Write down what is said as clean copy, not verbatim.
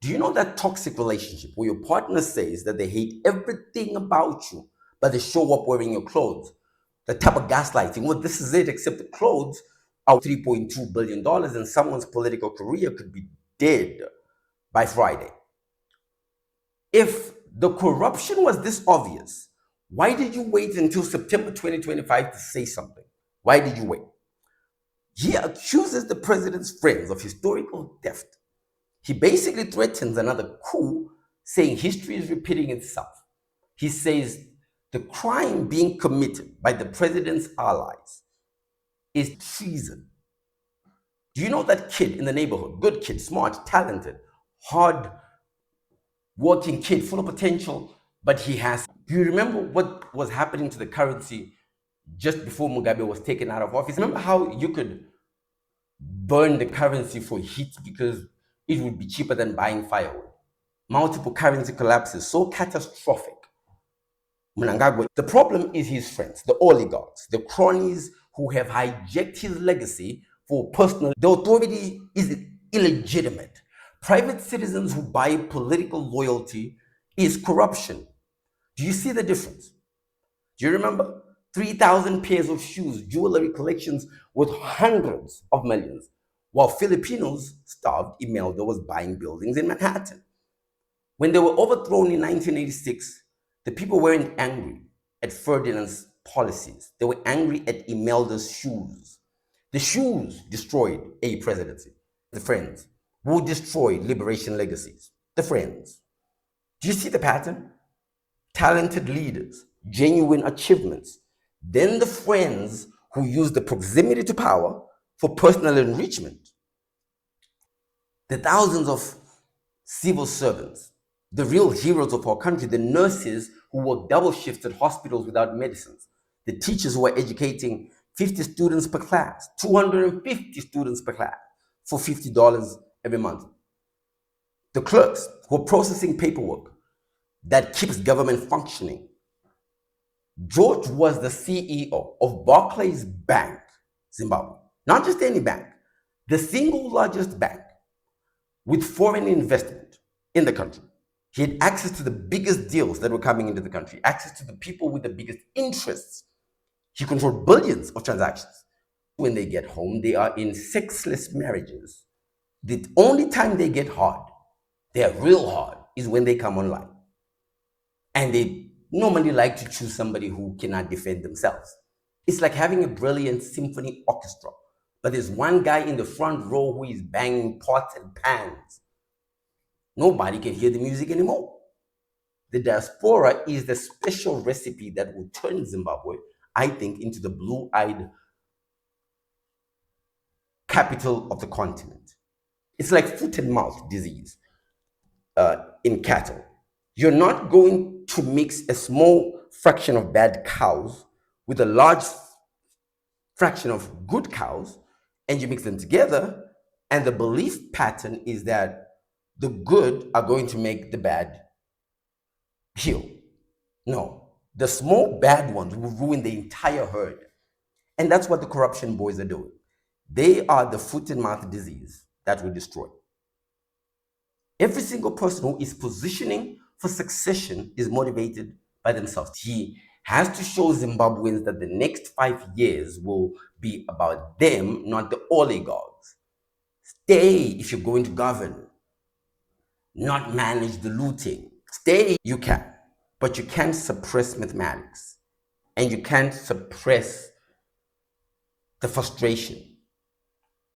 Do you know that toxic relationship where your partner says that they hate everything about you, but they show up wearing your clothes? The type of gaslighting. Well, this is it, except the clothes are $3.2 billion and someone's political career could be dead by Friday. If the corruption was this obvious, why did you wait until September 2025 to say something? Why did you wait? He accuses the president's friends of historical theft. He basically threatens another coup, saying history is repeating itself. He says the crime being committed by the president's allies is treason. Do you know that kid in the neighborhood? Good kid, smart, talented, hard working kid, full of potential, but he has. Do you remember what was happening to the currency just before Mugabe was taken out of office? Remember how you could burn the currency for heat because it would be cheaper than buying firewood? Multiple currency collapses, so catastrophic. Mnangagwa. The problem is his friends, the oligarchs, the cronies who have hijacked his legacy for personal. The authority is illegitimate. Private citizens who buy political loyalty is corruption. Do you see the difference? Do you remember? 3,000 pairs of shoes, jewelry collections worth hundreds of millions, while Filipinos starved. Imelda was buying buildings in Manhattan. When they were overthrown in 1986, the people weren't angry at Ferdinand's policies. They were angry at Imelda's shoes. The shoes destroyed a presidency. The friends who destroyed liberation legacies. The friends. Do you see the pattern? Talented leaders, genuine achievements. Then the friends who use the proximity to power for personal enrichment. The thousands of civil servants, the real heroes of our country, the nurses who work double shifts at hospitals without medicines, the teachers who are educating 50 students per class, 250 students per class for $50 every month. The clerks who are processing paperwork that keeps government functioning. George was the CEO of Barclays Bank, Zimbabwe. Not just any bank, the single largest bank with foreign investment in the country. He had access to the biggest deals that were coming into the country, access to the people with the biggest interests. He controlled billions of transactions. When they get home, they are in sexless marriages. The only time they get hard, they are real hard, is when they come online. And they normally like to choose somebody who cannot defend themselves. It's like having a brilliant symphony orchestra, but there's one guy in the front row who is banging pots and pans. Nobody can hear the music anymore. The diaspora is the special recipe that will turn Zimbabwe, I think, into the blue-eyed capital of the continent. It's like foot and mouth disease in cattle. You're not going to mix a small fraction of bad cows with a large fraction of good cows, and you mix them together, and the belief pattern is that the good are going to make the bad heal. No, the small bad ones will ruin the entire herd. And that's what the corruption boys are doing. They are the foot and mouth disease that will destroy. Every single person who is positioning for succession is motivated by themselves. He has to show Zimbabweans that the next 5 years will be about them, not the oligarchs. Stay if you're going to govern, not manage the looting. Stay, you can, but you can't suppress mathematics, and you can't suppress the frustration.